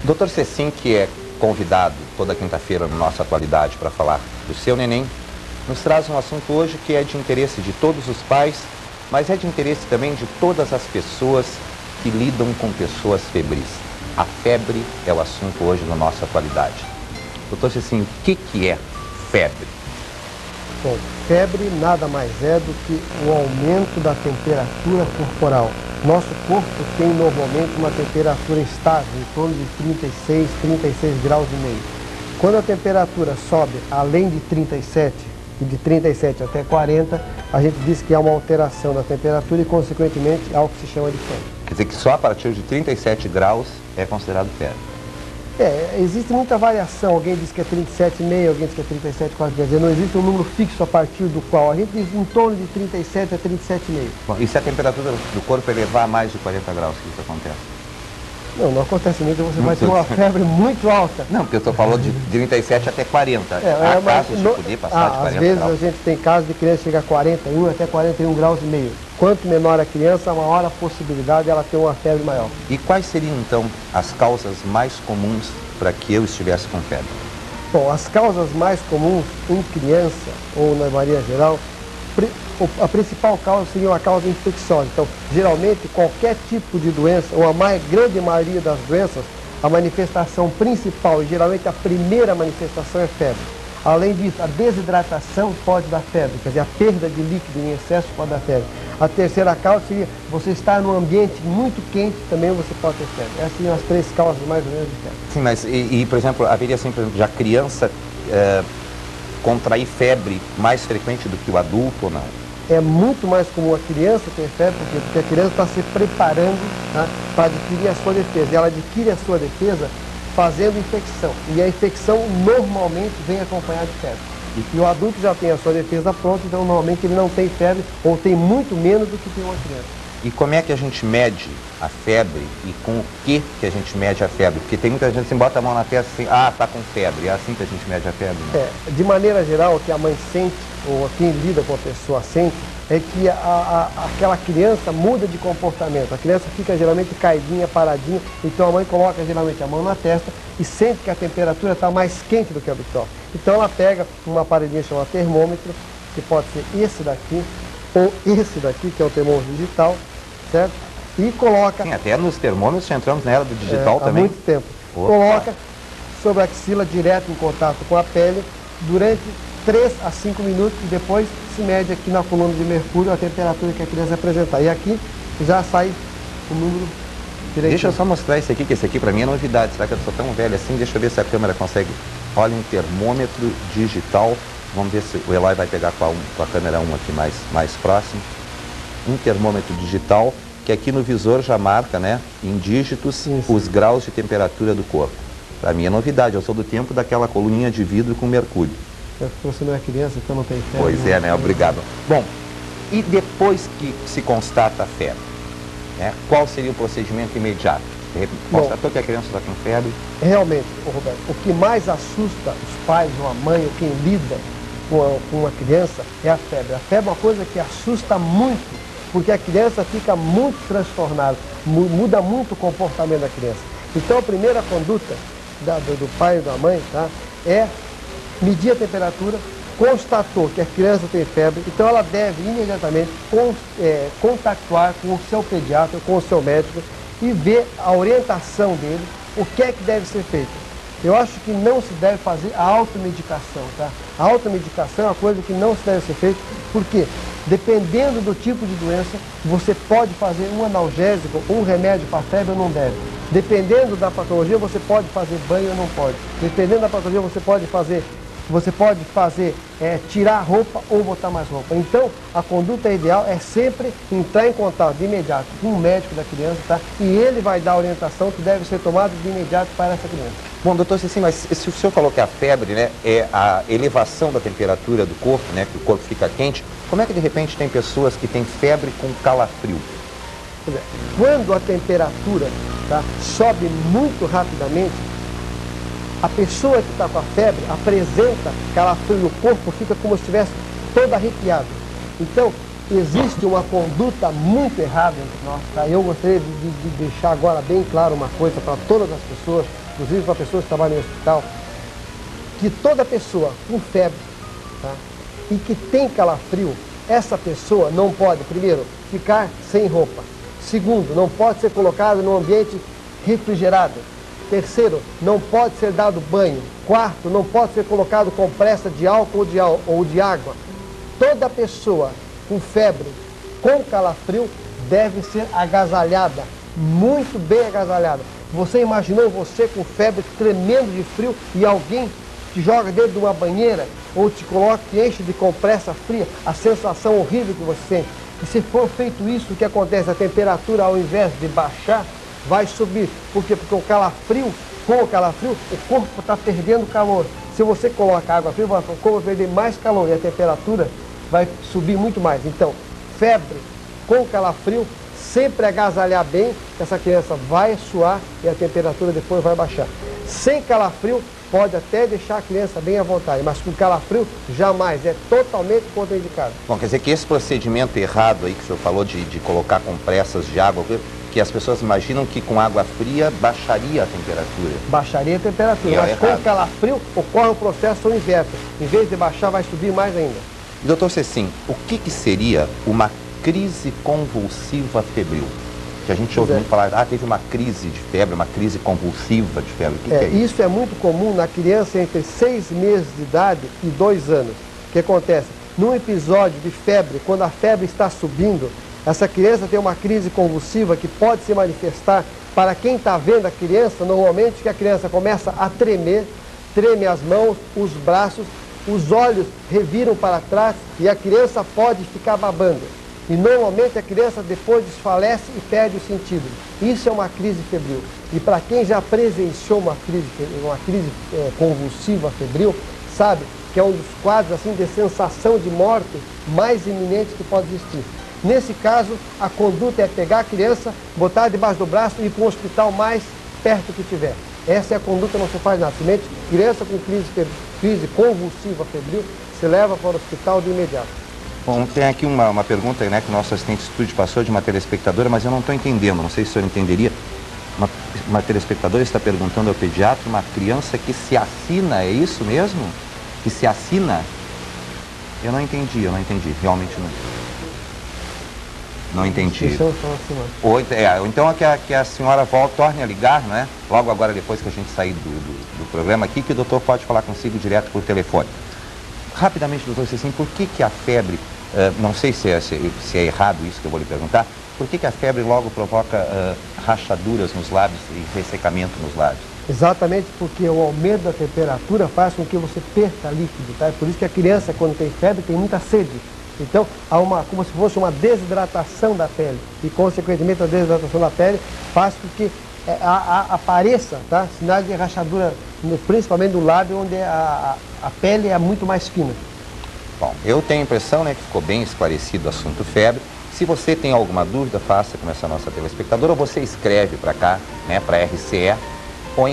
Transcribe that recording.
Dr. Cecim, que é convidado toda quinta-feira no Nossa Atualidade para falar do seu neném, nos traz um assunto hoje que é de interesse de todos os pais, mas é de interesse também de todas as pessoas que lidam com pessoas febris. A febre é o assunto hoje no Nossa Atualidade. Dr. Cecim, o que é febre? Bom, febre nada mais é do que o aumento da temperatura corporal. Nosso corpo tem normalmente uma temperatura estável, em torno de 36 graus e meio. Quando a temperatura sobe além de 37, e de 37 até 40, a gente diz que há uma alteração da temperatura e, consequentemente, algo que se chama de febre. Quer dizer que só a partir de 37 graus é considerado febre? Existe muita variação. Alguém diz que é 37,5, alguém diz que é 37,4. Quer dizer, não existe um número fixo a partir do qual a gente diz em torno de 37 a 37,5. Bom, e se a temperatura do corpo elevar a mais de 40 graus, o que acontece? Não acontece muito, você vai ter uma febre muito alta. Não, porque eu estou falando de 37 até 40. Há casos de poder passar de 40 às vezes graus. A gente tem casos de criança chegar a 41 até 41 graus e meio. Quanto menor a criança, maior a possibilidade de ela ter uma febre maior. E quais seriam, então, as causas mais comuns para que eu estivesse com febre? Bom, as causas mais comuns em criança, ou na maioria geral, a principal causa seria uma causa infecciosa. Então, geralmente, qualquer tipo de doença, ou a grande maioria das doenças, a manifestação principal, e geralmente a primeira manifestação é febre. Além disso, a desidratação pode dar febre, quer dizer, a perda de líquido em excesso pode dar febre. A terceira causa seria você estar num ambiente muito quente, também você pode ter febre. Essas seriam as três causas mais ou menos de febre. Sim, mas, por exemplo, haveria assim, por exemplo, já criança contrair febre mais frequente do que o adulto ou não? É muito mais comum a criança ter febre, porque a criança está se preparando, tá, para adquirir a sua defesa. E ela adquire a sua defesa fazendo infecção. E a infecção normalmente vem acompanhada de febre. E o adulto já tem a sua defesa pronta, então normalmente ele não tem febre ou tem muito menos do que tem uma criança. E como é que a gente mede a febre e com o que a gente mede a febre? Porque tem muita gente que bota a mão na testa assim, tá com febre, é assim que a gente mede a febre? Né? De maneira geral, o que a mãe sente, ou quem lida com a pessoa sente, é que aquela criança muda de comportamento. A criança fica geralmente caidinha, paradinha, então a mãe coloca geralmente a mão na testa e sente que a temperatura está mais quente do que a habitual. Então ela pega uma aparelhinha chamada termômetro, que pode ser esse daqui, ou esse daqui, que é o termômetro digital, certo? E coloca... Sim, até nos termômetros já entramos na era do digital também. Há muito tempo. Opa. Coloca sobre a axila, direto em contato com a pele, durante 3 a 5 minutos e depois se mede aqui na coluna de mercúrio a temperatura que a criança apresentar. E aqui já sai o número direitinho. Deixa eu só mostrar esse aqui, que esse aqui para mim é novidade. Será que eu sou tão velho assim? Deixa eu ver se a câmera consegue. Olha, um termômetro digital. Vamos ver se o Eloy vai pegar com a câmera 1 aqui mais próximo. Um termômetro digital, que aqui no visor já marca, né, em dígitos, os graus de temperatura do corpo. Para mim é novidade, eu sou do tempo daquela coluninha de vidro com mercúrio. Você não é criança, então não tem febre. Pois é, né, obrigado. Bom, e depois que se constata a febre, né, qual seria o procedimento imediato? Constatou que a criança está com febre? Realmente, Roberto, o que mais assusta os pais ou a mãe ou quem lida com uma criança é a febre. A febre é uma coisa que assusta muito, porque a criança fica muito transtornada, muda muito o comportamento da criança. Então a primeira conduta do pai e da mãe, tá, é medir a temperatura, constatou que a criança tem febre, então ela deve imediatamente contactuar com o seu pediatra, com o seu médico e ver a orientação dele, o que é que deve ser feito. Eu acho que não se deve fazer a automedicação, tá? A automedicação é uma coisa que não se deve ser feita, porque dependendo do tipo de doença, você pode fazer um analgésico, um remédio para febre ou não deve. Dependendo da patologia, você pode fazer banho ou não pode. Dependendo da patologia, você pode fazer tirar a roupa ou botar mais roupa. Então, a conduta ideal é sempre entrar em contato de imediato com o médico da criança, tá? E ele vai dar a orientação que deve ser tomada de imediato para essa criança. Bom, doutor Cecim, mas se o senhor falou que a febre, né, é a elevação da temperatura do corpo, né, que o corpo fica quente, como é que de repente tem pessoas que têm febre com calafrio? Quando a temperatura, tá, sobe muito rapidamente, a pessoa que está com a febre apresenta calafrio no corpo, fica como se estivesse todo arrepiado. Então, existe uma conduta muito errada entre nós, tá? Eu gostaria de deixar agora bem claro uma coisa para todas as pessoas, inclusive para pessoas que trabalham no hospital, que toda pessoa com febre, tá? E que tem calafrio, essa pessoa não pode, primeiro, ficar sem roupa. Segundo, não pode ser colocada num ambiente refrigerado. Terceiro, não pode ser dado banho. Quarto, não pode ser colocado compressa de álcool ou de água. Toda pessoa com febre, com calafrio, deve ser agasalhada, muito bem agasalhada. Você imaginou você com febre, tremendo de frio, e alguém te joga dentro de uma banheira ou te coloca, te enche de compressa fria, a sensação horrível que você sente. E se for feito isso, o que acontece? A temperatura, ao invés de baixar, vai subir. Por quê? Porque o calafrio, com o calafrio, o corpo está perdendo calor. Se você coloca água fria, o corpo vai perder mais calor e a temperatura vai subir muito mais. Então, febre com calafrio, sempre agasalhar bem, que essa criança vai suar e a temperatura depois vai baixar. Sem calafrio, pode até deixar a criança bem à vontade, mas com calafrio, jamais, é totalmente contraindicado. Bom, quer dizer que esse procedimento errado aí que o senhor falou de colocar compressas de água, que as pessoas imaginam que com água fria baixaria a temperatura. Baixaria a temperatura, mas com calafrio ocorre o processo inverso. Em vez de baixar, vai subir mais ainda. Doutor Cecim, o que seria uma crise convulsiva febril? Que a gente ouve muito falar, teve uma crise de febre, uma crise convulsiva de febre. O que é isso? Isso é muito comum na criança entre 6 meses de idade e 2 anos. O que acontece? Num episódio de febre, quando a febre está subindo, essa criança tem uma crise convulsiva que pode se manifestar para quem está vendo a criança, normalmente que a criança começa a tremer, treme as mãos, os braços, os olhos reviram para trás e a criança pode ficar babando. E normalmente a criança depois desfalece e perde o sentido. Isso é uma crise febril. E para quem já presenciou uma crise convulsiva febril, sabe que é um dos quadros assim, de sensação de morte mais iminente que pode existir. Nesse caso, a conduta é pegar a criança, botar debaixo do braço e ir para um hospital mais perto que tiver. Essa é a conduta, não se faz nada. Simplesmente, criança com crise convulsiva febril, se leva para o hospital de imediato. Bom, tem aqui uma pergunta, né, que o nosso assistente de estúdio passou de uma telespectadora, mas eu não estou entendendo, não sei se o senhor entenderia. Uma telespectadora está perguntando ao pediatra, uma criança que se assina, é isso mesmo? Que se assina? Eu não entendi, realmente não. Não entendi. Ou então é que a senhora torne a ligar, não é? Logo agora, depois que a gente sair do programa aqui, que o doutor pode falar consigo direto por telefone. Rapidamente, doutor Cecim, por que a febre, não sei se é errado isso que eu vou lhe perguntar, por que a febre logo provoca rachaduras nos lábios e ressecamento nos lábios? Exatamente porque o aumento da temperatura faz com que você perca líquido, tá? É por isso que a criança, quando tem febre, tem muita sede. Então, há como se fosse uma desidratação da pele. E, consequentemente, a desidratação da pele faz com que apareça, tá, sinais de rachadura, principalmente do lábio, onde a pele é muito mais fina. Bom, eu tenho a impressão, né, que ficou bem esclarecido o assunto febre. Se você tem alguma dúvida, faça como essa nossa telespectadora, ou você escreve para cá, né, para RCE, ou